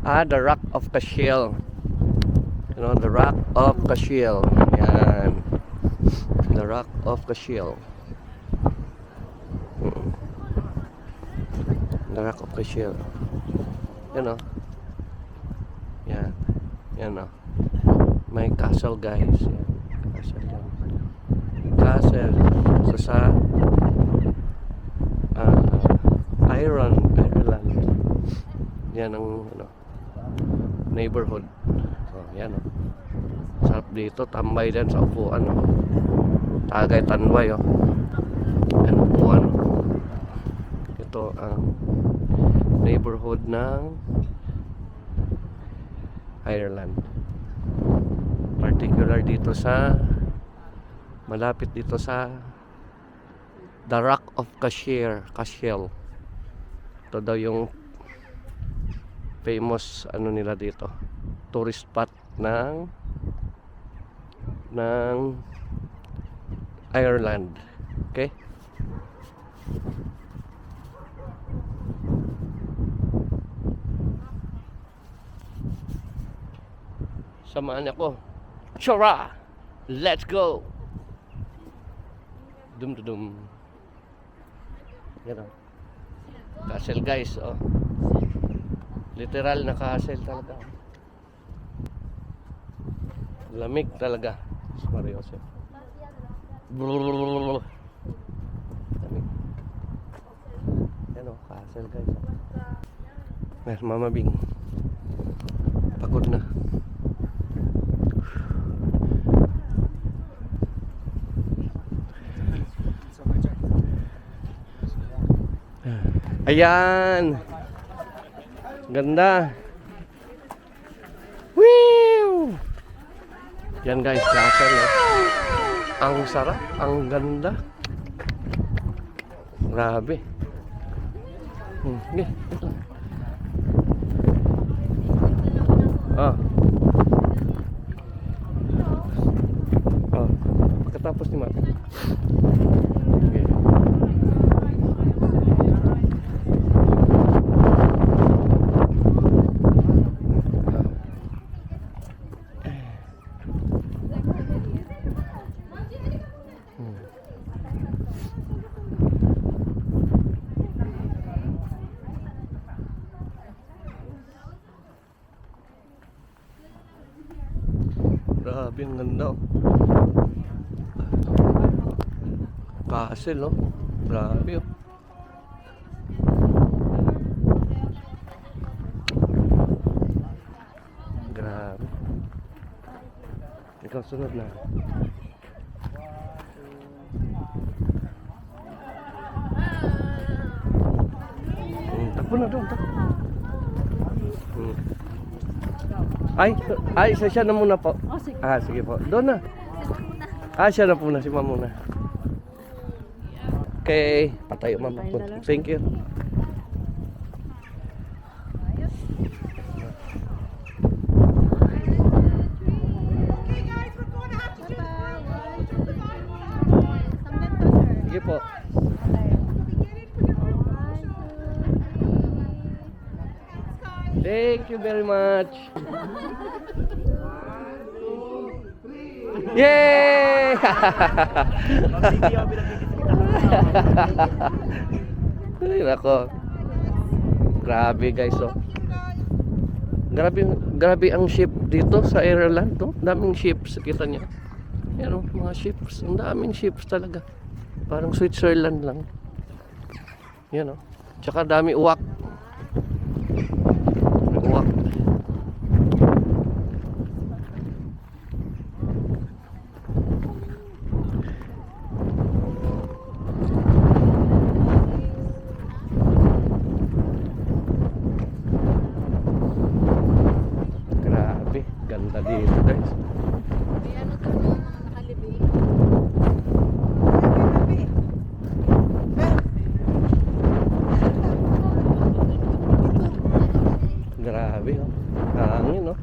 The rock of cashel. You know, the rock of cashel. Yan. The rock of cashel. The rock of cashel. Yan o. Yan. Yan o. May castle guys. Yan. Castle yan. Castle. Sa Ireland. Yan ang ano, neighborhood. So, yan o. Sarap dito. Tambay din sa upuan o. Tagay tanway o. Yan upuan o. Ito ang neighborhood ng Ireland. Particular dito sa malapit dito sa The Rock of Cashel. Ito daw yung famous ano nila dito, tourist spot ng Ireland. Okay? Samahan ako. Chora! Let's go! Dum. Yan o. Castle guys, oh. Literal na castle talaga. Lamig talaga. Mario Joseph. Lamig. Yan o, castle guys. Mama Bing. Pagod na. Ayan. Ganda. Woo! Yan guys, castle eh. Ang sarap, ang ganda. Grabe. Okay. Pagkatapos ni Mami. Okay. Grabe, ang ganda oh. Castle oh. Grabe oh. Grabe. Ikaw sunod na. Takbo na doon, takbo. Ay, siya na muna po. Oh, sige. Sige po. Doon na. Siya na muna, si Ma'am muna. Okay, patayo Ma'am. Thank you. Sige po. Thank you very much. Yay! Ay, nako. Grabe guys oh. Grabe ang ship dito sa Ireland no? Daming ships, kita niyo. Yan oh, mga ships, ang daming ships talaga. Parang Switzerland lang. Yan oh. Tsaka dami uwak. Uwak. Grabe, ganda dito guys. Grabe oh. Hangin oh.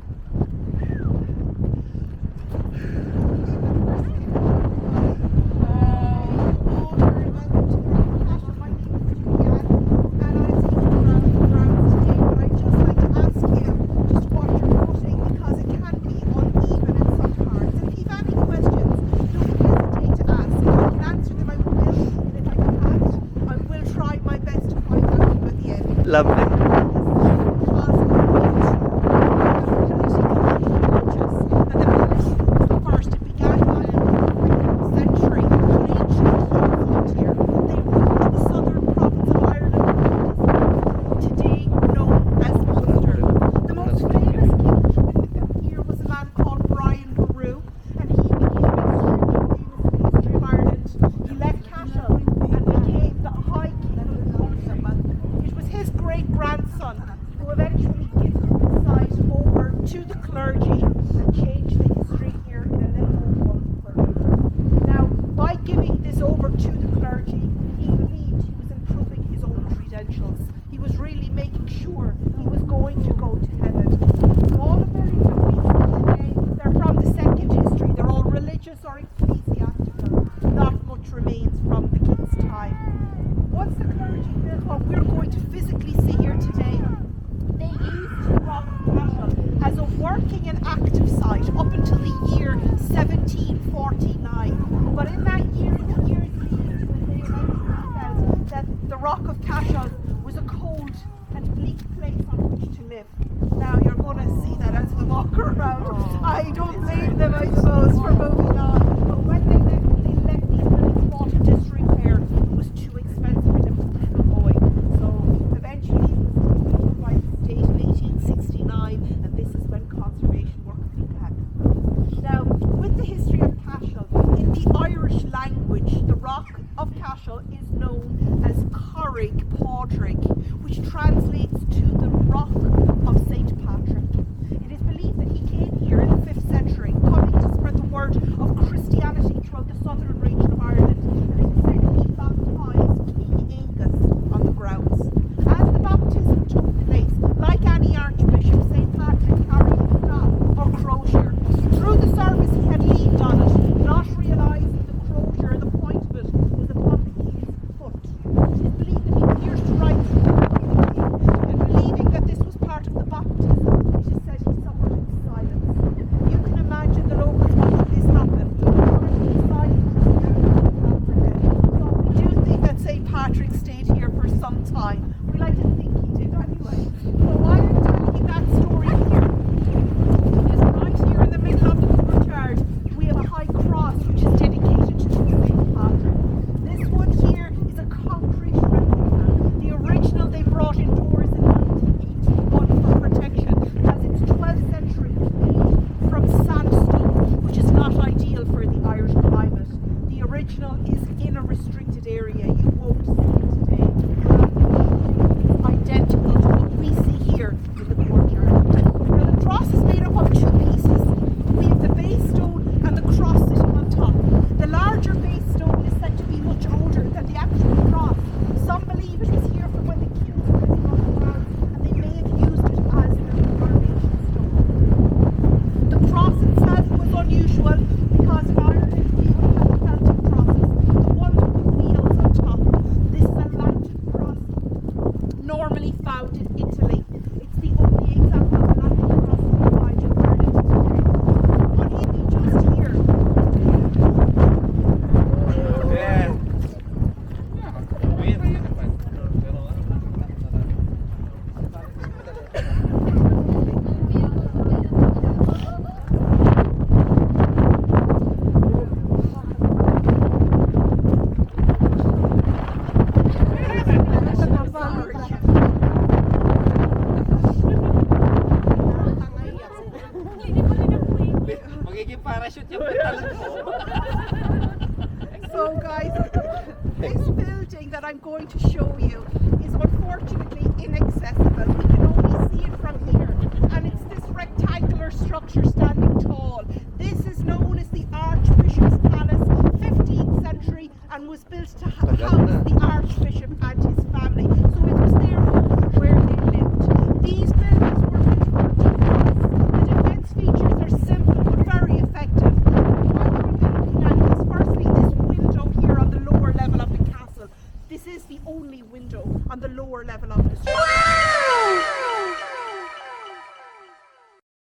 eventually gifted the site over to the clergy and changed the history here in a little old clergy. Now, by giving this over to the clergy, he believed he was improving his own credentials. He was really making sure he was going to go to heaven. So all the buildings that we see today, they're from the second history. They're all religious or ecclesiastical. Not much remains from the king's time. Once the clergy built what we're going to physically see here today, they used the rock of Cashel as a working and active site up until the year 1749. But in that year, the years leading when they eventually felt that the rock of Cashel was a cold and bleak place on which to live. Now you're going to see that as we walk around. I don't blame them, I suppose, for moving on. But when they left these buildings fall to disrepair. It was too expensive for them to keep them going. So eventually it was taken over by the state in 1869, and this is when conservation work began. Now, with the history of Cashel, in the Irish language, the rock of Cashel is known as Corrig Padraig, which translates to the rock of St. Patrick. It is believed that he came here in the 5th century, coming to spread the word of Christianity throughout the southern region of Ireland, and it is said he baptised King Angus on the grounds. As the baptism took place, like any archbishop, St. Patrick carried a staff or crosier. Through the service he had leaned on it, not realising the crosier, the point of it, was upon the king's foot. It is believed that he pierced right through the foot of the king, and believing that this was part of the baptism, it is said he suffered in silence. You can imagine the locals watching this happen, trying to be silent after death. So we do think that St. Patrick stayed here for some time. We like to think he did anyway. So why I'm telling you that story here is right here in the middle of the courtyard we have a high cross which is dedicated to St. Patrick. This one here is a concrete replica. The original they brought indoors in 1981 for protection, as it's 12th century made from sandstone, which is not ideal for the Irish climate. The original is in a restricted area. You won't see it today. It's identical to what we see here in the courtyard. Now the cross is made up of two pieces. We have the base stone and the cross sitting on top. The larger base stone is said to be much older than the actual cross. Some believe it was here from when the kings were living on the ground, and they may have used it as their coronation stone. The cross itself was unusual because in Ireland we would have Celtic crosses, the ones with the wheels on top. This is a Latin cross normally found in Italy. It's the only example of a Latin cross we find in Ireland today. On just here. So guys, this building that I'm going to show you is unfortunately inaccessible. We can only see it from here, and it's this rectangular structure standing tall. This is known as the Archbishop's Palace, 15th century, and was built to